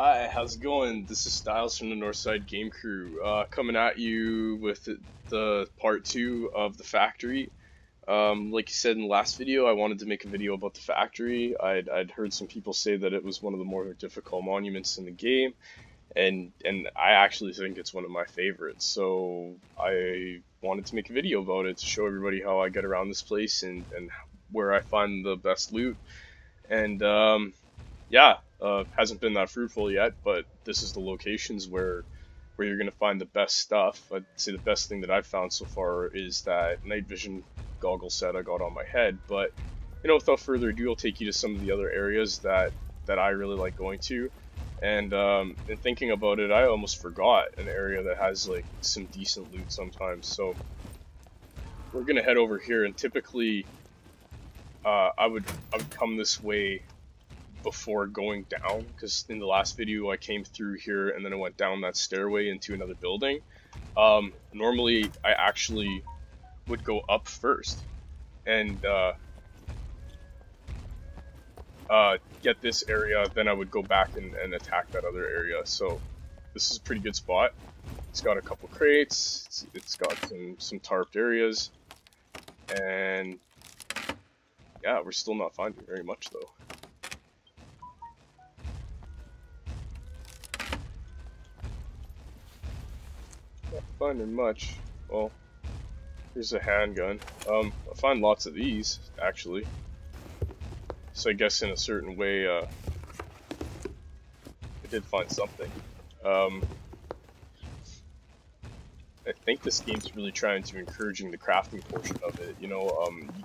Hi, how's it going? This is Styles from the Northside Game Crew, coming at you with the part two of the factory. Like you said in the last video, I wanted to make a video about the factory. I'd heard some people say that it was one of the more difficult monuments in the game, and I actually think it's one of my favorites. So I wanted to make a video about it to show everybody how I get around this place and where I find the best loot. And yeah, hasn't been that fruitful yet, but this is the locations where you're gonna find the best stuff. I'd say the best thing that I've found so far is that night vision goggle set I got on my head. But without further ado, I'll take you to some of the other areas that I really like going to. And in thinking about it, I almost forgot an area that has like some decent loot sometimes. So we're gonna head over here, and typically I would come this way before going down, because in the last video I came through here and then I went down that stairway into another building. Normally I actually would go up first and get this area, then I would go back and attack that other area. So this is a pretty good spot. It's got a couple crates, it's got some tarped areas, and yeah, we're still not finding very much though. Not finding much. Well, here's a handgun. I find lots of these, actually. So I guess in a certain way, I did find something. I think this game's really trying to encouraging the crafting portion of it. You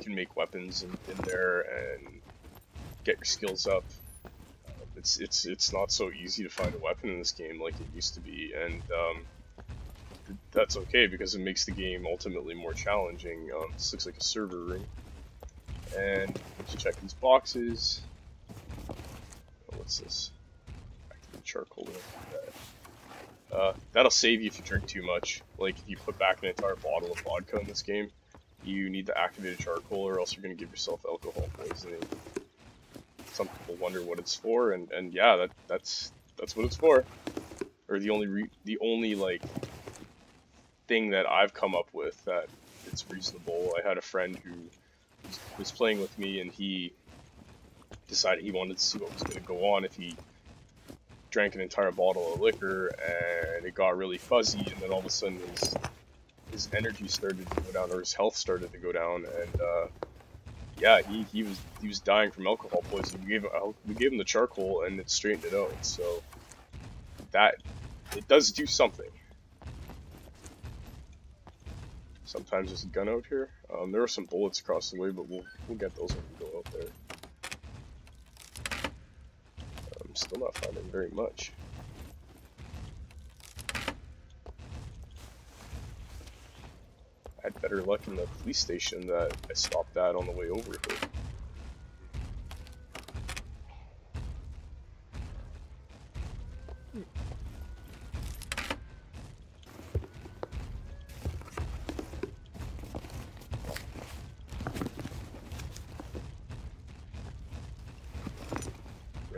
can make weapons in there and get your skills up. It's not so easy to find a weapon in this game like it used to be, and that's okay because it makes the game ultimately more challenging. This looks like a server room, and let's check these boxes. Oh, what's this? Activate charcoal. That'll save you if you drink too much. Like if you put back an entire bottle of vodka in this game, you need to activate a charcoal, or else you're gonna give yourself alcohol poisoning. Some people wonder what it's for, and yeah, that's what it's for. Or the only like thing that I've come up with that it's reasonable. I had a friend who was playing with me, and he decided he wanted to see what was going to go on if he drank an entire bottle of liquor, and it got really fuzzy, and then all of a sudden his energy started to go down, or his health started to go down, and yeah, he was dying from alcohol poisoning. We gave him the charcoal, and it straightened it out. So that it does do something. Sometimes there's a gun out here. There are some bullets across the way, but we'll get those when we go out there. I'm still not finding very much. I had better luck in the police station that I stopped at on the way over here.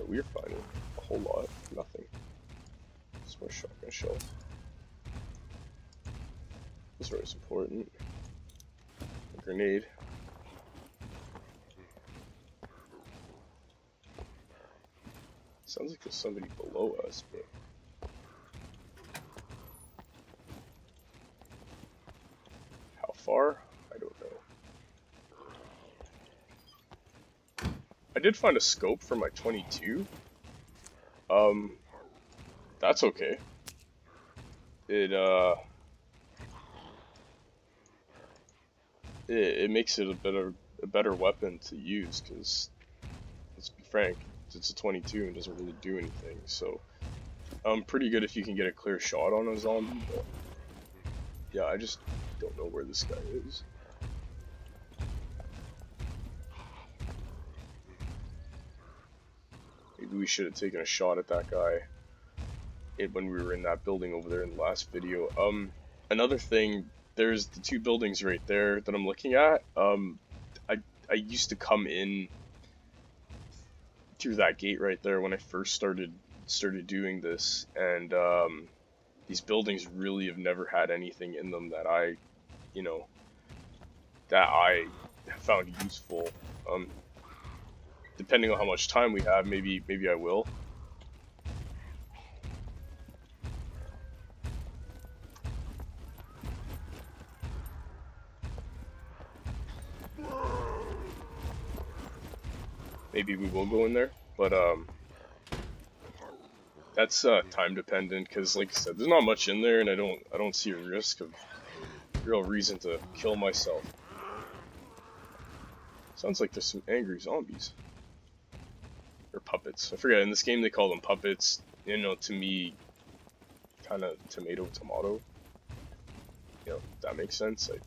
We're finding a whole lot. Nothing. Just more shotgun shells. This is important. A grenade. Sounds like there's somebody below us, but how far? I don't know. I did find a scope for my 22. That's okay. It makes it a better weapon to use, because let's be frank, it's a 22 and doesn't really do anything. So pretty good if you can get a clear shot on a zombie, but yeah, I just don't know where this guy is. Maybe we should have taken a shot at that guy when we were in that building over there in the last video. Another thing, there's the two buildings right there that I'm looking at. I used to come in through that gate right there when I first started started doing this, and these buildings really have never had anything in them that I, you know, that I found useful. Depending on how much time we have, maybe I will. Maybe we will go in there, but that's time dependent, because like I said, there's not much in there, and I don't see a risk of real reason to kill myself. Sounds like there's some angry zombies or puppets. I forget, in this game they call them puppets. You know, to me, kind of tomato. You know, if that makes sense. It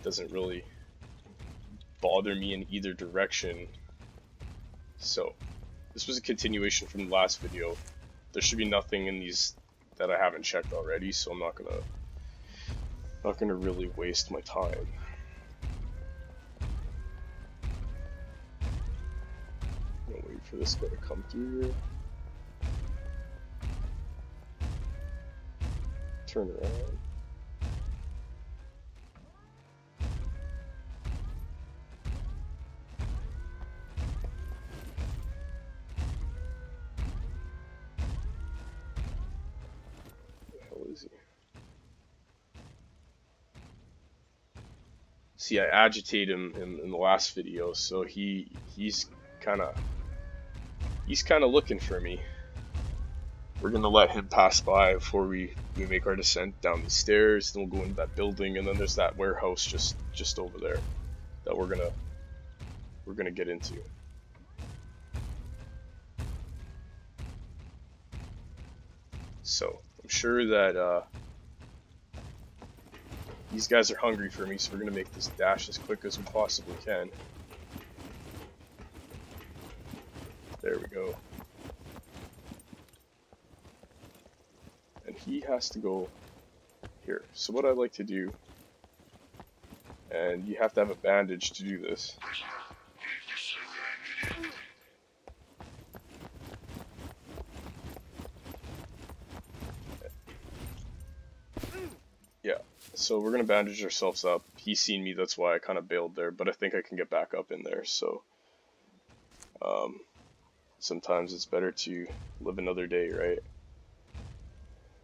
doesn't really bother me in either direction. So this was a continuation from the last video. There should be nothing in these that I haven't checked already, so I'm not gonna really waste my time. I'm gonna wait for this guy to come through here. Turn around. See, I agitate him in the last video, so he's kind of looking for me. We're gonna let him pass by before we make our descent down these stairs. Then we'll go into that building, and then there's that warehouse just over there that we're gonna get into. So I'm sure that these guys are hungry for me, so we're gonna make this dash as quick as we possibly can. There we go. And he has to go here. So what I'd like to do, and you have to have a bandage to do this. Yeah, so we're gonna bandage ourselves up. He's seen me, that's why I kind of bailed there, but I think I can get back up in there, so sometimes it's better to live another day, right?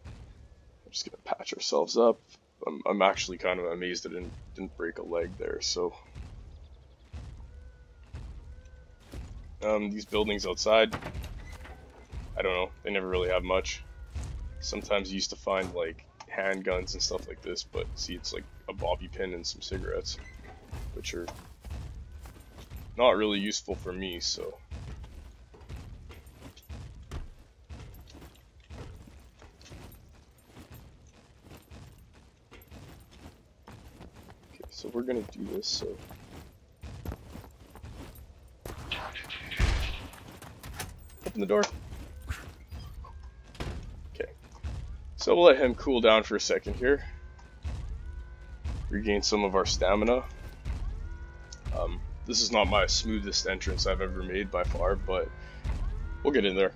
I'm just gonna patch ourselves up. I'm actually kind of amazed that I didn't break a leg there, so these buildings outside, I don't know, they never really have much. Sometimes you used to find like handguns and stuff like this, but see, it's like a bobby pin and some cigarettes, which are not really useful for me, so okay, so we're gonna do this, so open the door. So we'll let him cool down for a second here. Regain some of our stamina. This is not my smoothest entrance I've ever made by far, but we'll get in there.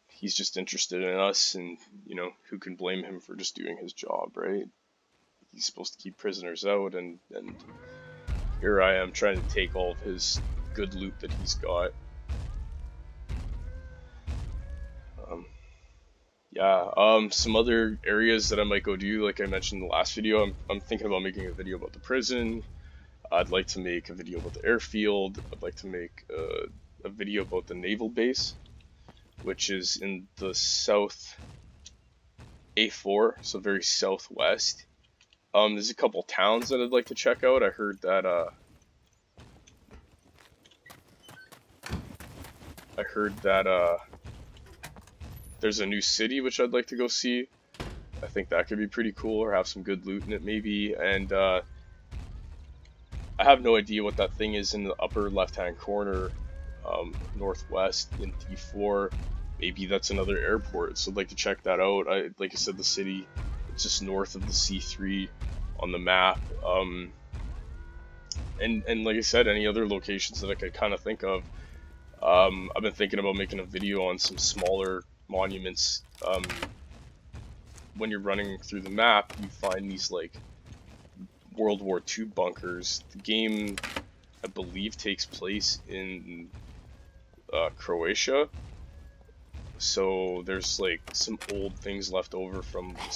He's just interested in us, and you know, who can blame him for just doing his job, right? He's supposed to keep prisoners out, and here I am trying to take all of his good loot that he's got. Yeah, some other areas that I might go do, like I mentioned in the last video, I'm thinking about making a video about the prison. I'd like to make a video about the airfield. I'd like to make a video about the naval base, which is in the south A4, so very southwest. There's a couple towns that I'd like to check out. I heard that there's a new city which I'd like to go see. I think that could be pretty cool, or have some good loot in it maybe. And I have no idea what that thing is in the upper left hand corner, northwest in D4. Maybe that's another airport, so I'd like to check that out. Like I said, the city, it's just north of the C3 on the map. And like I said, any other locations that I could kind of think of. I've been thinking about making a video on some smaller monuments. When you're running through the map, you find these like World War II bunkers. The game, I believe, takes place in Croatia, so there's like some old things left over from the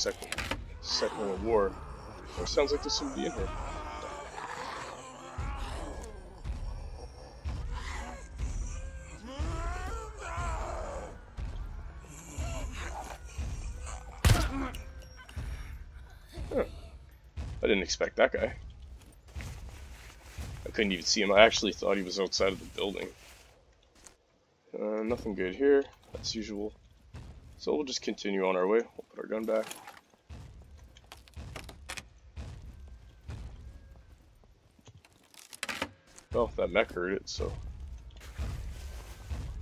Second World War. Oh, it sounds like there's somebody in here. Huh. I didn't expect that guy. I couldn't even see him. I actually thought he was outside of the building. Nothing good here, as usual. So we'll just continue on our way. We'll put our gun back. Well, that mech heard it, so.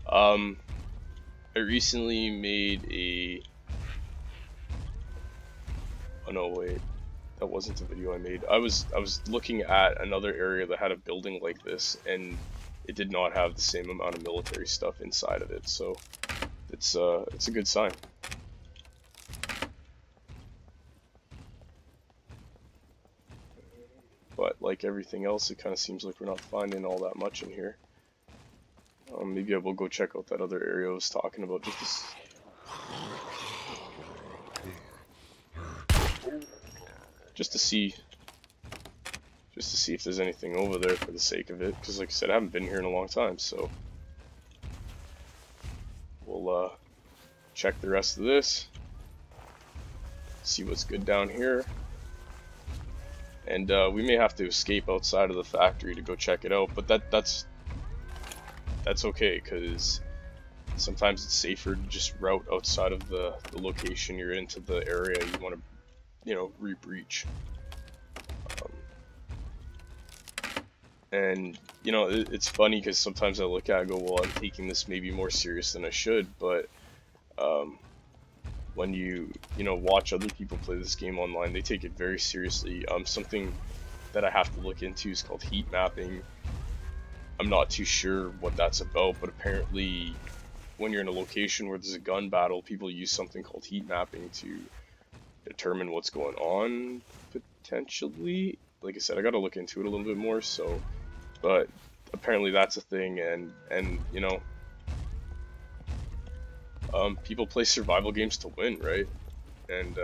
I recently made a... Oh no, wait. That wasn't the video I made. I was looking at another area that had a building like this, and it did not have the same amount of military stuff inside of it, so it's a good sign. But like everything else, it kind of seems like we're not finding all that much in here. Maybe I will go check out that other area I was talking about just to see if there's anything over there for the sake of it, because like I said, I haven't been here in a long time, so we'll check the rest of this, see what's good down here, and we may have to escape outside of the factory to go check it out, but that's okay, because sometimes it's safer to just route outside of the location you're into the area you want to, you know, re-breach. And you know, it's funny because sometimes I look at it and go, well, I'm taking this maybe more serious than I should, but when you know, watch other people play this game online, they take it very seriously. Something that I have to look into is called heat mapping. I'm not too sure what that's about, but apparently when you're in a location where there's a gun battle, people use something called heat mapping to determine what's going on, potentially. Like I said, I gotta look into it a little bit more, so, but apparently that's a thing, and you know, people play survival games to win, right? And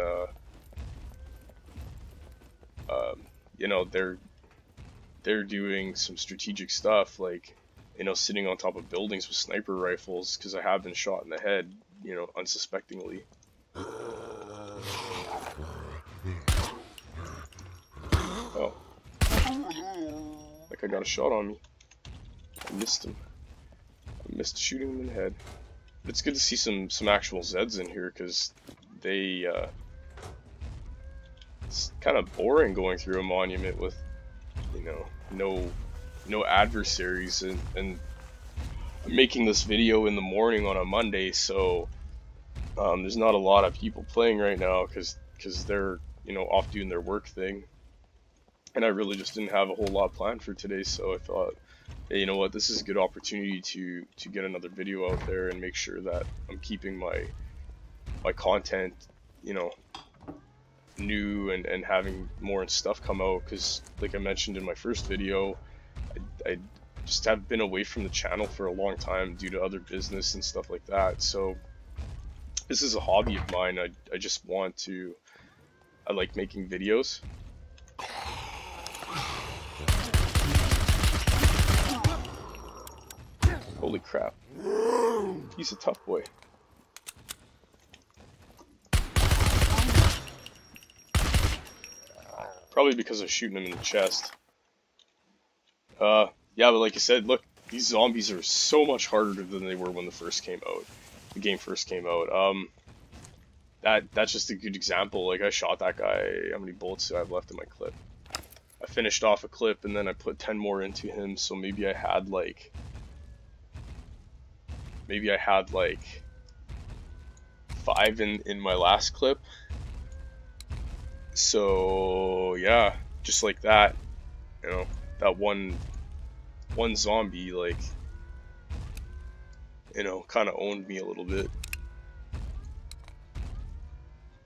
you know, they're doing some strategic stuff, like, you know, sitting on top of buildings with sniper rifles, because I have been shot in the head, you know, unsuspectingly. Oh. Like I got a shot on me. I missed him. I missed shooting him in the head. But it's good to see some actual Zeds in here, because they, it's kind of boring going through a monument with, you know, no adversaries, and I'm making this video in the morning on a Monday, so there's not a lot of people playing right now, because they're, you know, off doing their work thing. And I really just didn't have a whole lot planned for today, so I thought, hey, you know what, this is a good opportunity to get another video out there and make sure that I'm keeping my content, you know, new and having more stuff come out, because like I mentioned in my first video, I just have been away from the channel for a long time due to other business and stuff like that. So this is a hobby of mine. I just want to, I like making videos. Holy crap. He's a tough boy. Probably because I was shooting him in the chest. Yeah, but like I said, look, these zombies are so much harder than they were when the game first came out. That's just a good example. Like, I shot that guy. How many bullets do I have left in my clip? I finished off a clip and then I put 10 more into him, so maybe I had like 5 in my last clip. So yeah, just like that, you know, that one zombie, like, you know, kind of owned me a little bit.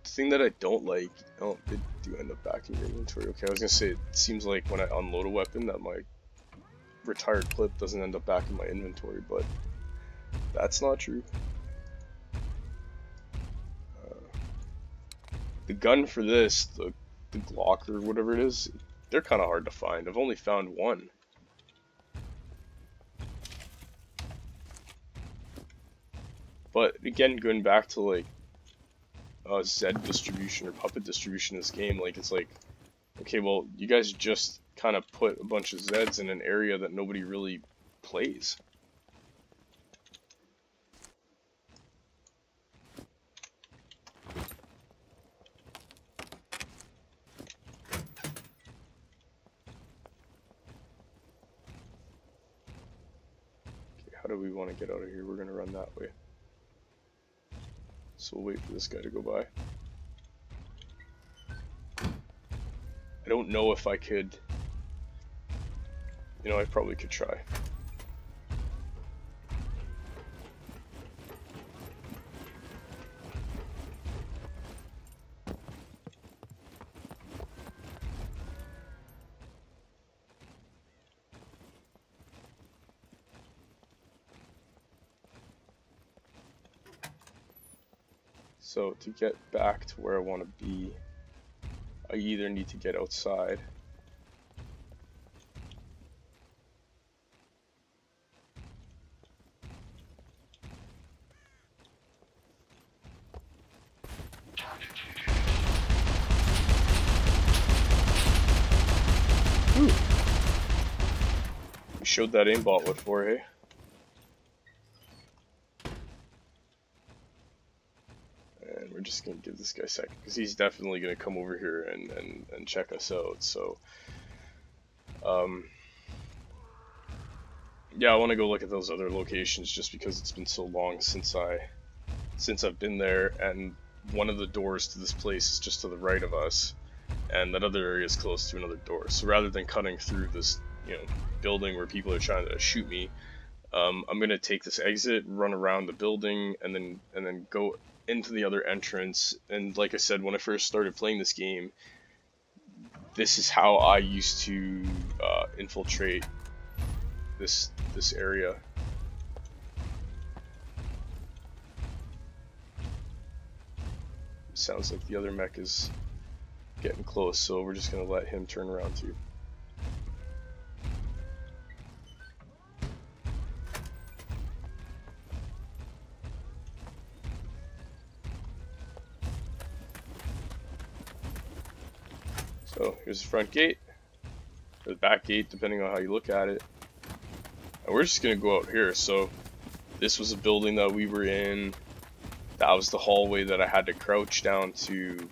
The thing that I don't like, oh, it do end up back in your inventory. Okay, I was gonna say, it seems like when I unload a weapon that my retired clip doesn't end up back in my inventory, but that's not true. The gun for this, the Glock or whatever it is, they're kind of hard to find. I've only found one. But again, going back to like Z distribution or puppet distribution in this game, like it's like, okay, well, you guys just kind of put a bunch of Zs in an area that nobody really plays. How do we want to get out of here? We're going to run that way. So we'll wait for this guy to go by. I don't know if I could... You know, I probably could try. So to get back to where I want to be, I either need to get outside we showed that aimbot what for, hey? And we're just gonna give this guy a second because he's definitely gonna come over here and check us out. So yeah, I want to go look at those other locations just because it's been so long since I've been there, and one of the doors to this place is just to the right of us, and that other area is close to another door. So rather than cutting through this, you know, building where people are trying to shoot me, I'm gonna take this exit, run around the building, and then go into the other entrance. And like I said, when I first started playing this game, this is how I used to infiltrate this area. Sounds like the other mech is getting close, so we're just gonna let him turn around too. So here's the front gate, or the back gate, depending on how you look at it. And we're just gonna go out here. So this was a building that we were in. That was the hallway that I had to crouch down to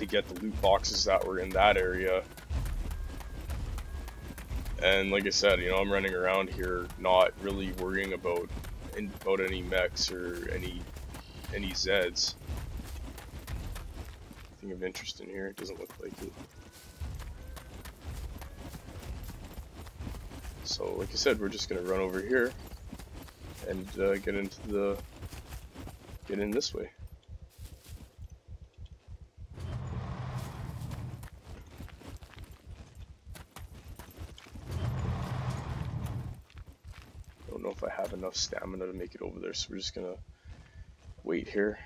get the loot boxes that were in that area. And like I said, you know, I'm running around here not really worrying about any mechs or any Zeds. Anything of interest in here? It doesn't look like it. So like I said, we're just gonna run over here and get in this way. Don't know if I have enough stamina to make it over there, so we're just gonna wait here.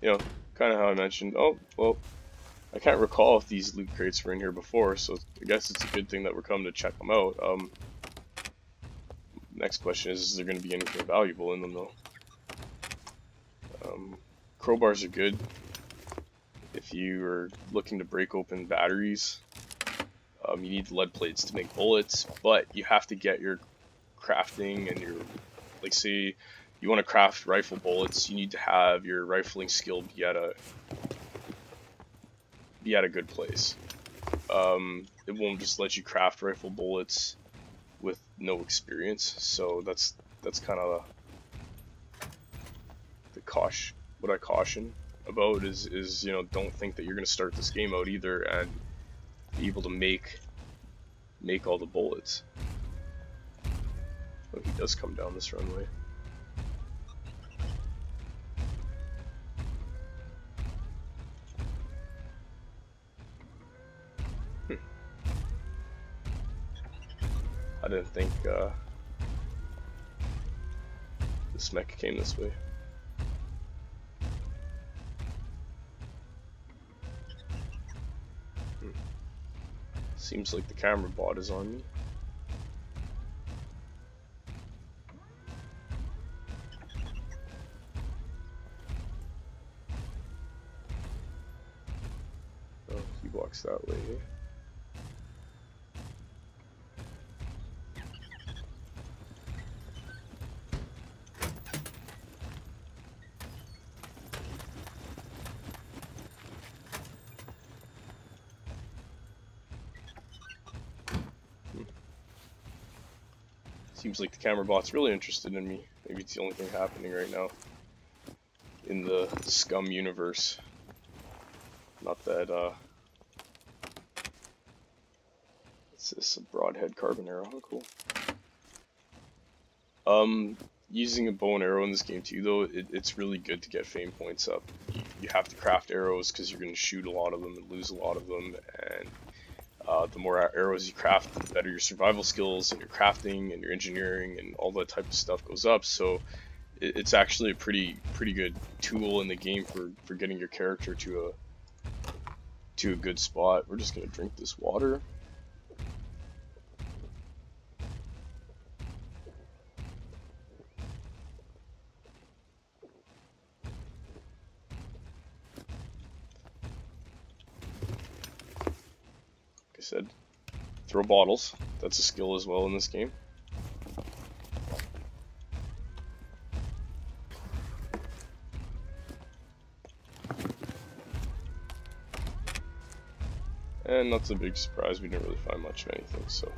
You know, kind of how I mentioned, oh, well, I can't recall if these loot crates were in here before, so I guess it's a good thing that we're coming to check them out. Next question is there going to be anything valuable in them, though? Crowbars are good if you are looking to break open batteries. You need lead plates to make bullets, but you have to get your crafting and your, like, say, you want to craft rifle bullets, you need to have your rifling skill be at a good place. it won't just let you craft rifle bullets with no experience. So that's kind of what I caution about is you know, don't think that you're gonna start this game out either and be able to make all the bullets. Oh, he does come down this runway. I didn't think this mech came this way. Seems like the camera bot is on me. Oh, he walks that way, eh? Seems like the camera bot's really interested in me. Maybe it's the only thing happening right now in the SCUM universe. Not that, what's this? A broadhead carbon arrow. Oh, cool. Using a bow and arrow in this game too, though, it's really good to get fame points up. You have to craft arrows because you're going to shoot a lot of them and lose a lot of them, and the more arrows you craft, the better your survival skills and your crafting and your engineering and all that type of stuff goes up. So it's actually a pretty good tool in the game for getting your character to a good spot. We're just gonna drink this water. Like I said, throw bottles. That's a skill as well in this game. And that's a big surprise, we didn't really find much of anything, so.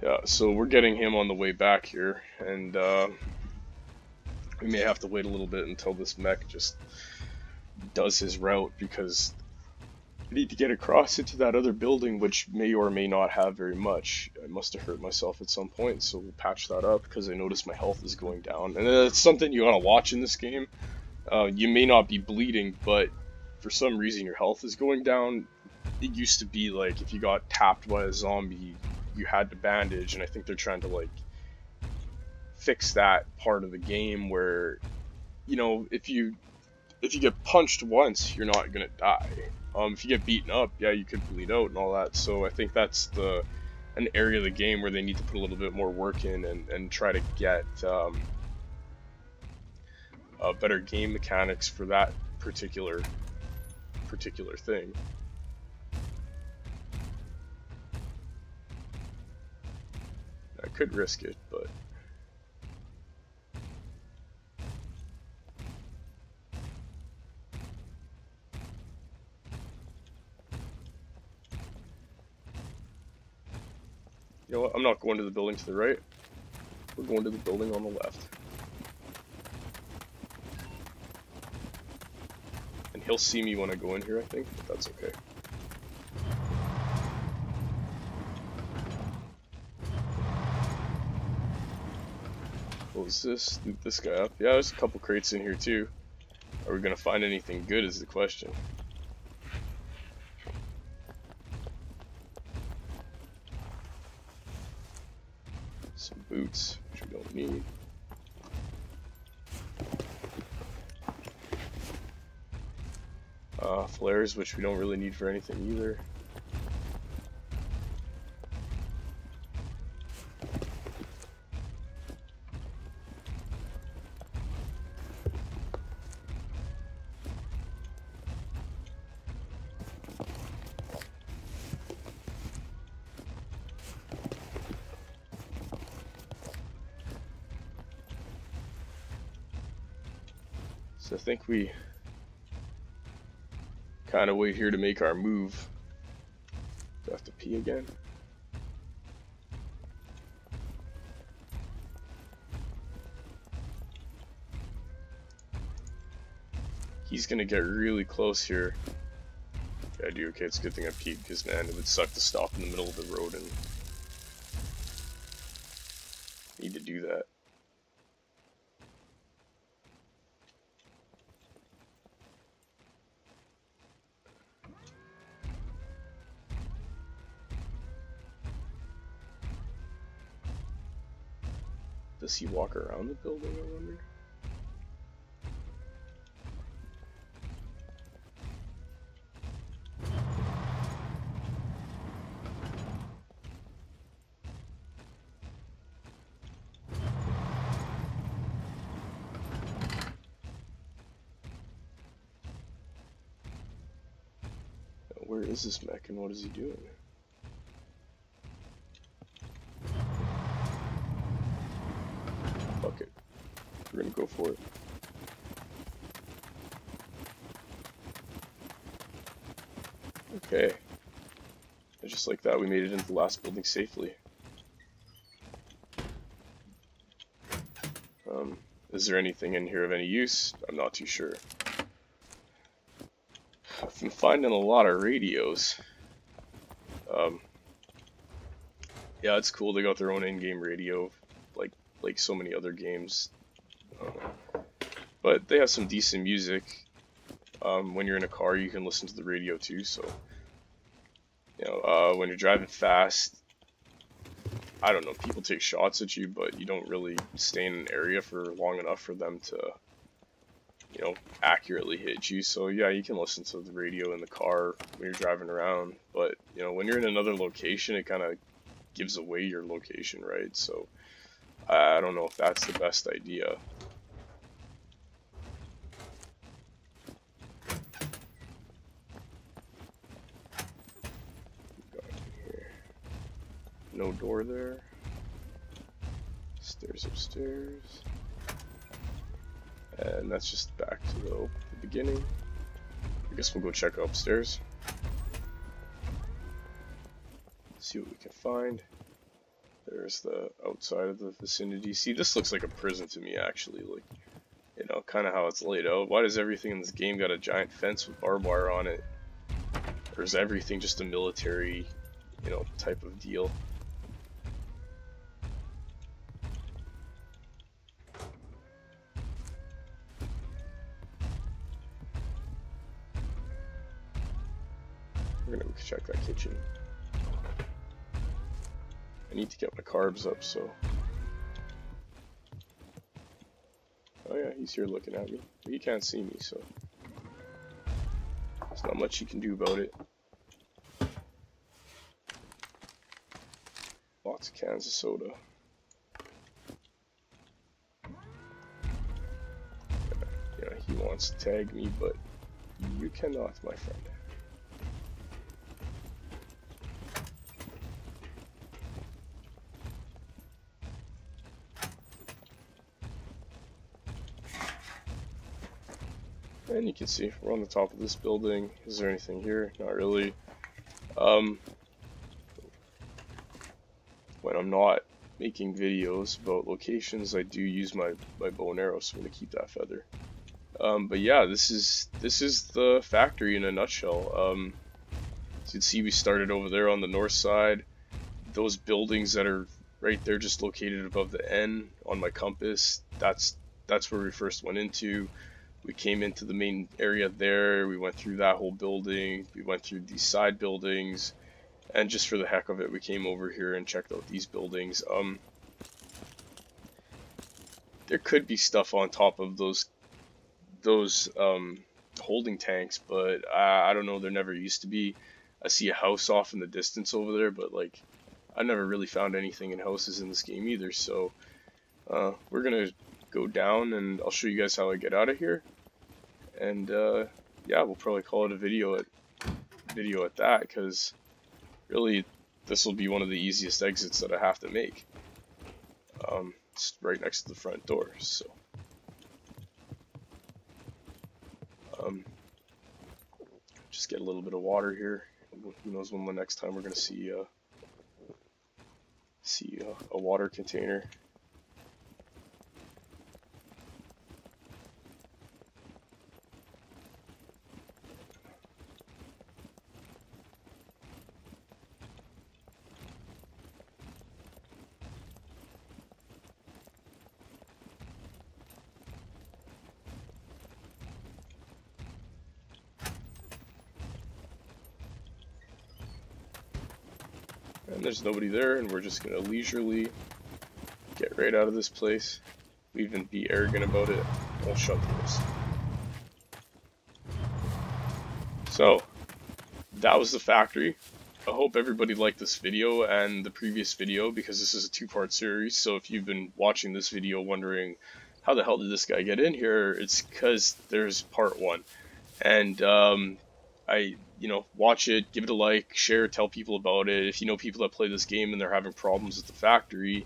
Yeah, so we're getting him on the way back here, and we may have to wait a little bit until this mech just does his route, because I need to get across into that other building, which may or may not have very much. I must have hurt myself at some point, so we'll patch that up, because I noticed my health is going down. And it's something you want to watch in this game. You may not be bleeding, but for some reason your health is going down. It used to be like if you got tapped by a zombie, you had to bandage, and I think they're trying to like fix that part of the game where, you know, if you get punched once, you're not gonna die. If you get beaten up, yeah, you could bleed out and all that. So I think that's an area of the game where they need to put a little bit more work in and try to get better game mechanics for that particular thing. I could risk it, but you know what? I'm not going to the building to the right. We're going to the building on the left. And he'll see me when I go in here, I think, but that's okay. Close this, loot this guy up. Yeah, there's a couple crates in here too. Are we gonna find anything good is the question. Some boots, which we don't need. Flares, which we don't really need for anything either. So I think we kind of wait here to make our move. Do I have to pee again? He's gonna get really close here. Yeah, I do. Okay, it's a good thing I peed, because man, it would suck to stop in the middle of the road and need to do that. Does he walk around the building, I wonder? Where is this mech and what is he doing? Fuck it. We're gonna go for it. Okay. And just like that, we made it into the last building safely. Is there anything in here of any use? I'm not too sure. I've been finding a lot of radios. Yeah, it's cool. They got their own in-game radio, like so many other games. But they have some decent music. When you're in a car, you can listen to the radio too. So, you know, when you're driving fast, I don't know, people take shots at you, but you don't really stay in an area for long enough for them to, you know, accurately hit you. So yeah, you can listen to the radio in the car when you're driving around, but you know, when you're in another location, it kind of gives away your location, right? So I don't know if that's the best idea. No door there. Stairs upstairs. And that's just back to the beginning. I guess we'll go check upstairs. See what we can find. There's the outside of the vicinity. See, this looks like a prison to me, actually. Like, you know, kind of how it's laid out. Why does everything in this game got a giant fence with barbed wire on it? Or is everything just a military, you know, type of deal? We're gonna check that kitchen. I need to get my carbs up, so. Oh yeah, he's here looking at me. But he can't see me, so. There's not much he can do about it. Lots of cans of soda. Yeah, he wants to tag me, but you cannot, my friend. And you can see we're on the top of this building. Is there anything here? Not really. When I'm not making videos about locations, I do use my bow and arrow, so I'm gonna keep that feather. But yeah, this is the factory in a nutshell. As you can see, we started over there on the north side. Those buildings that are right there, just located above the N on my compass, that's where we first went into. We came into the main area there, we went through that whole building, we went through these side buildings, and just for the heck of it, we came over here and checked out these buildings. There could be stuff on top of those holding tanks, but I don't know, there never used to be. I see a house off in the distance over there, but like, I never really found anything in houses in this game either, so we're gonna go down and I'll show you guys how I get out of here. And yeah, we'll probably call it a video at that, because really this will be one of the easiest exits that I have to make. It's right next to the front door, so Just get a little bit of water here. Who knows when the next time we're gonna see a water container. And there's nobody there, and we're just gonna leisurely get right out of this place. We even be arrogant about it. We'll shut this. So that was the factory. I hope everybody liked this video and the previous video, because this is a two-part series. So if you've been watching this video wondering how the hell did this guy get in here, it's because there's part one. And watch it, give it a like, share, tell people about it. If you know people that play this game and they're having problems with the factory,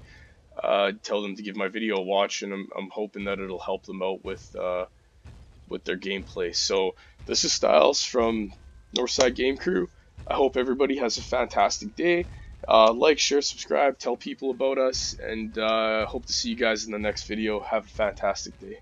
tell them to give my video a watch, and I'm hoping that it'll help them out with their gameplay. So this is Styles from Northside Game Crew. I hope everybody has a fantastic day. Like, share, subscribe, tell people about us, and hope to see you guys in the next video. Have a fantastic day.